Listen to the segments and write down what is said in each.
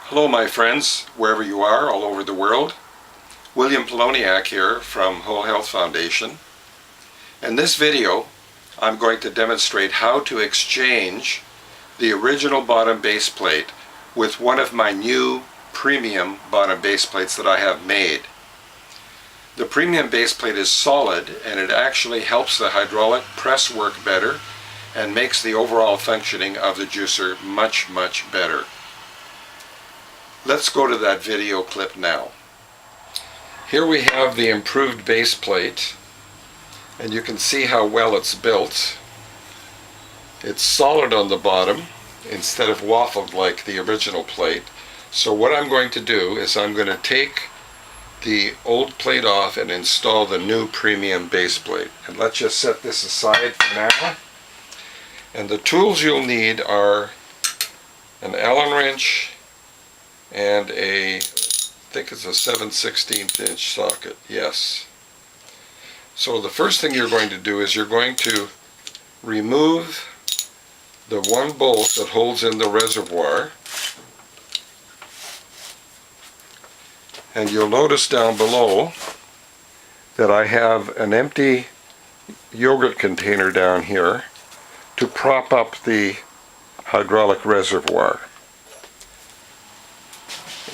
Hello my friends, wherever you are all over the world. William Poloniak here from Whole Health Foundation. In this video I'm going to demonstrate how to exchange the original bottom base plate with one of my new premium bottom base plates that I have made. The premium base plate is solid and it actually helps the hydraulic press work better and makes the overall functioning of the juicer much better. Let's go to that video clip now. Here we have the improved base plate, and you can see how well it's built. It's solid on the bottom instead of waffled like the original plate. So what I'm going to do is I'm going to take the old plate off and install the new premium base plate. And let's just set this aside for now. And the tools you'll need are an Allen wrench and I think it's a 7/16 inch socket, yes. So the first thing you're going to do is you're going to remove the one bolt that holds in the reservoir, and you'll notice down below that I have an empty yogurt container down here to prop up the hydraulic reservoir.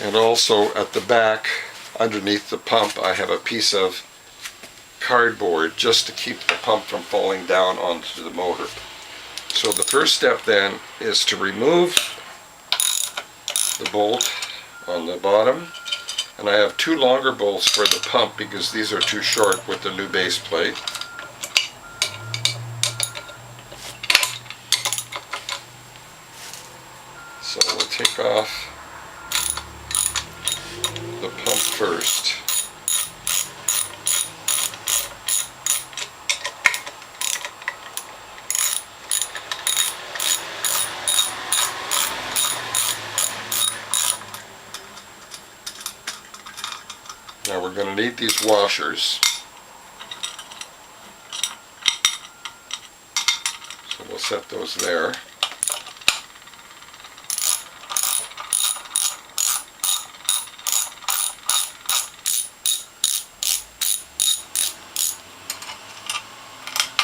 And also at the back, underneath the pump, I have a piece of cardboard just to keep the pump from falling down onto the motor. So the first step then is to remove the bolt on the bottom. And I have two longer bolts for the pump because these are too short with the new base plate. So we'll take off the pump first. Now we're going to need these washers. So we'll set those there.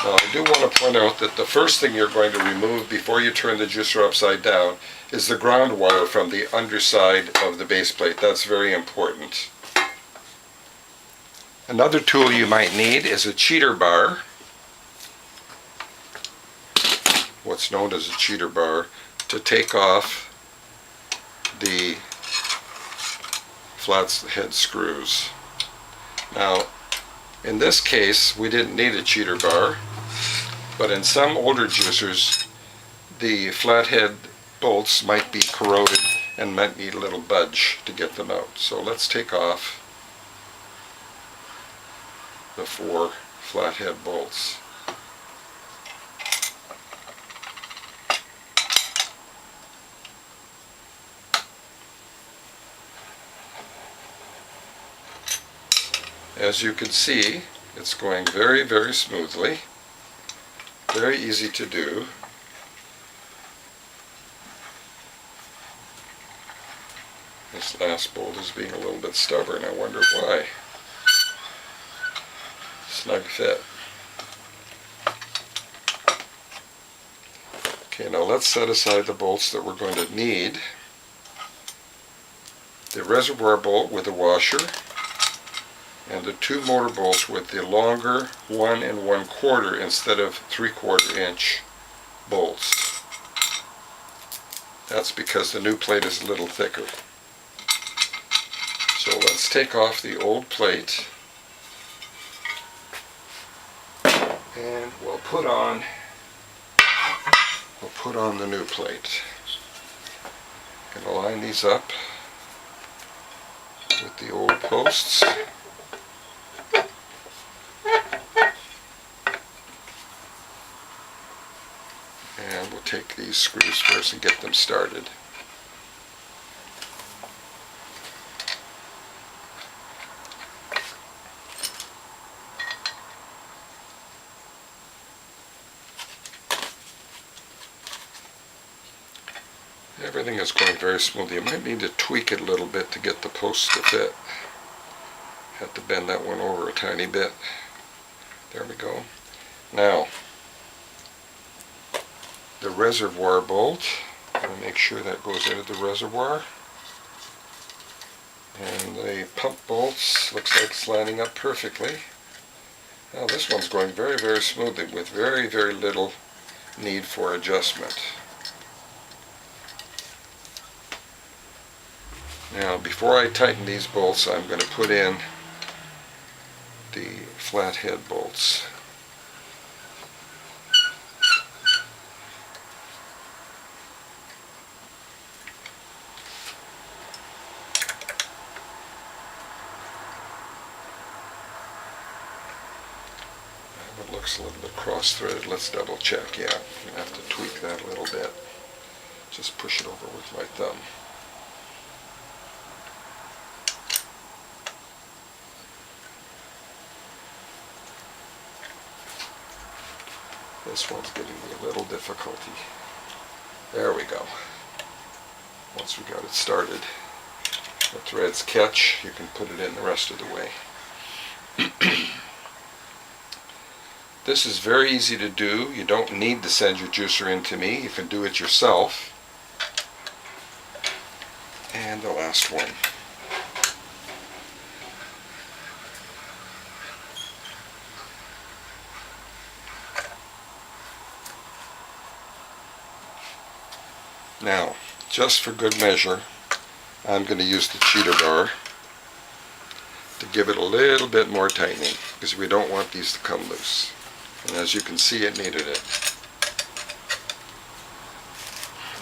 Now I do want to point out that the first thing you're going to remove before you turn the juicer upside down is the ground wire from the underside of the base plate. That's very important. Another tool you might need is a cheater bar, what's known as a cheater bar, to take off the flat head screws. Now in this case we didn't need a cheater bar, but in some older juicers the flathead bolts might be corroded and might need a little budge to get them out. So let's take off the 4 flathead bolts. As you can see, it's going very smoothly. Very easy to do. This last bolt is being a little bit stubborn. I wonder why. Snug fit. Okay, now let's set aside the bolts that we're going to need. The reservoir bolt with the washer, and the 2 motor bolts with the longer 1 1/4 instead of 3/4 inch bolts. That's because the new plate is a little thicker. So let's take off the old plate and we'll put on the new plate. I'm going to line these up with the old posts. And we'll take these screws first and get them started. Everything is going very smoothly. You might need to tweak it a little bit to get the posts to fit. Have to bend that one over a tiny bit. There we go. Now, the reservoir bolt. I'm going to make sure that goes into the reservoir. And the pump bolts, looks like it's lining up perfectly. Now this one's going very, very smoothly with very, very little need for adjustment. Now before I tighten these bolts, I'm going to put in the flathead bolts. It looks a little bit cross-threaded. Let's double check. Yeah, I'm going to have to tweak that a little bit. Just push it over with my thumb. This one's giving me a little difficulty. There we go. Once we got it started, the threads catch, you can put it in the rest of the way. This is very easy to do. You don't need to send your juicer in to me. You can do it yourself. And the last one. Now, just for good measure, I'm going to use the cheater bar to give it a little bit more tightening, because we don't want these to come loose. And as you can see, it needed it.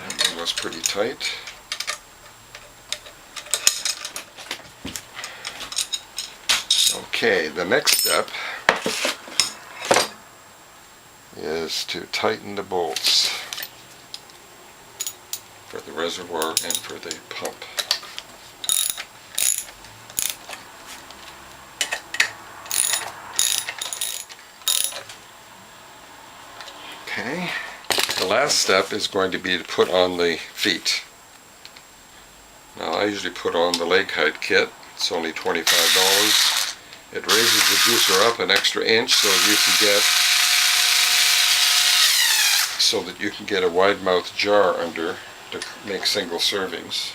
That one was pretty tight. Okay, the next step is to tighten the bolts for the reservoir and for the pump. Okay, the last step is going to be to put on the feet. Now I usually put on the leg height kit. It's only $25. It raises the juicer up an extra inch so that you can get a wide mouth jar under to make single servings.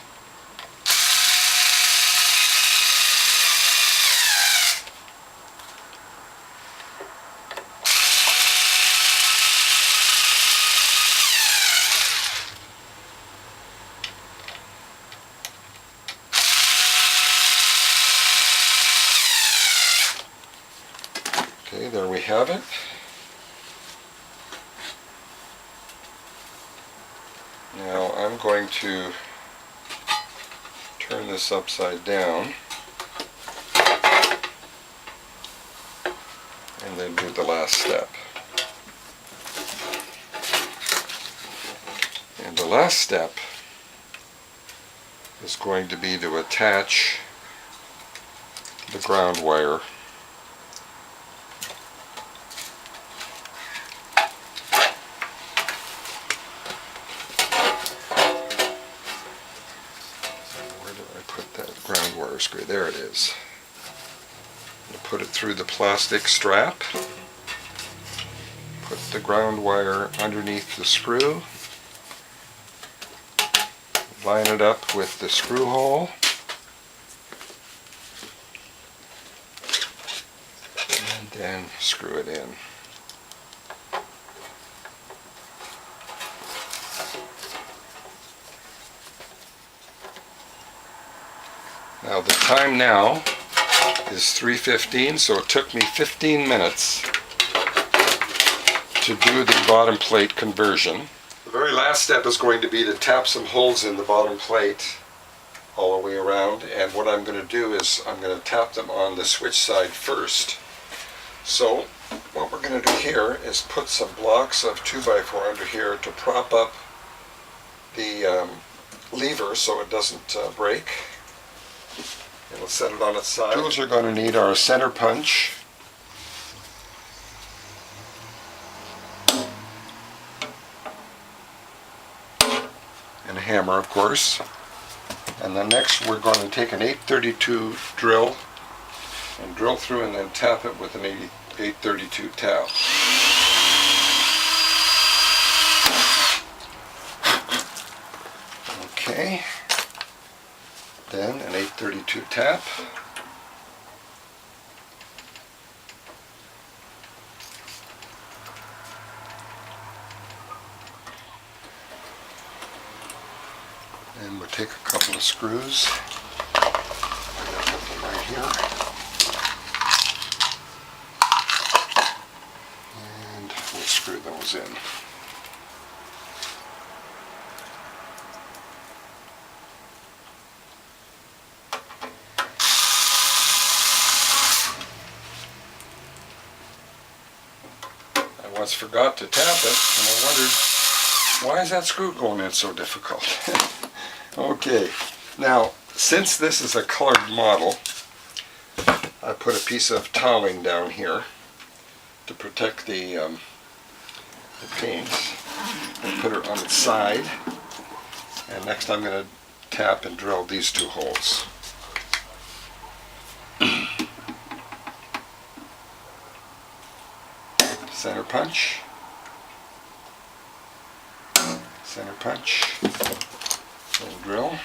Okay, there we have it. Now I'm going to turn this upside down and then do the last step. And the last step is going to be to attach the ground wire . Ground wire screw. There it is. I'm going to put it through the plastic strap. Put the ground wire underneath the screw. Line it up with the screw hole. And then screw it in. Now the time now is 3:15, so it took me 15 minutes to do the bottom plate conversion. The very last step is going to be to tap some holes in the bottom plate all the way around, and what I'm going to do is I'm going to tap them on the switch side first. So what we're going to do here is put some blocks of 2x4 under here to prop up the lever so it doesn't break. And we'll set it on its side. Tools you're going to need are a center punch, and a hammer, of course. And then next we're going to take an 832 drill and drill through and then tap it with an 832 tap. Okay, then an 832 tap. And we'll take a couple of screws. I got them right here. And we'll screw those in. I once forgot to tap it, and I wondered, why is that screw going in so difficult? Okay, now since this is a colored model, I put a piece of toweling down here to protect the paint. I put it on its side, and next I'm going to tap and drill these two holes. Center punch, center punch, little drill.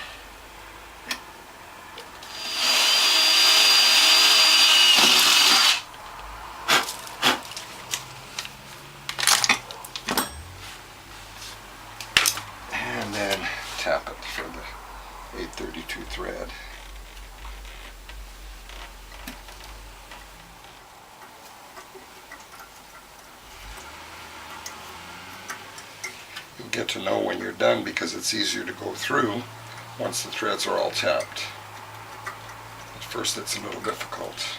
And then tap it for the 832 thread. You'll get to know when you're done because it's easier to go through once the threads are all tapped. At first it's a little difficult.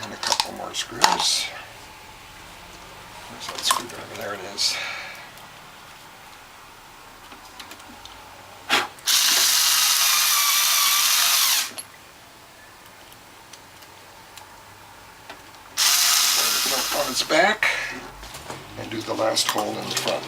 And a couple more screws. Where's that screwdriver? There it is. On its back and do the last hole in the front.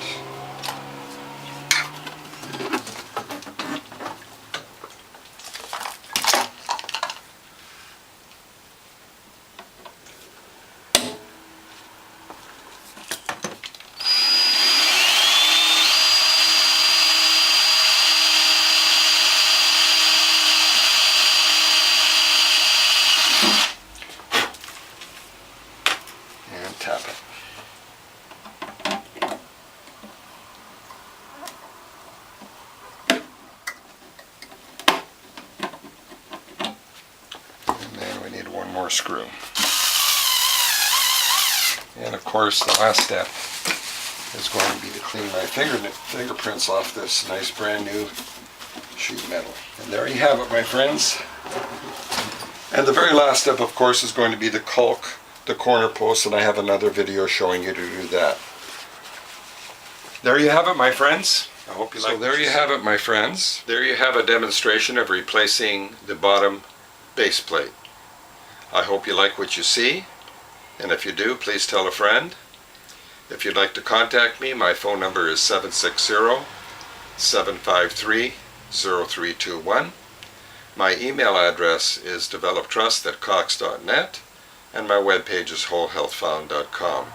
Tap it. And then we need one more screw. And of course the last step is going to be to clean my fingerprints off this nice brand new sheet metal. And there you have it, my friends. And the very last step, of course, is going to be to caulk the corner posts, and I have another video showing you to do that. There you have it, my friends. I hope you like it. So there you have it, my friends. There you have a demonstration of replacing the bottom base plate. I hope you like what you see, and if you do, please tell a friend. If you'd like to contact me, my phone number is 760-753-0321. My email address is developtrust@cox.net. And my webpage is wholehealthfound.com.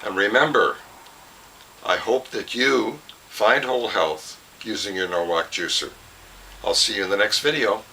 And remember, I hope that you find whole health using your Norwalk juicer. I'll see you in the next video.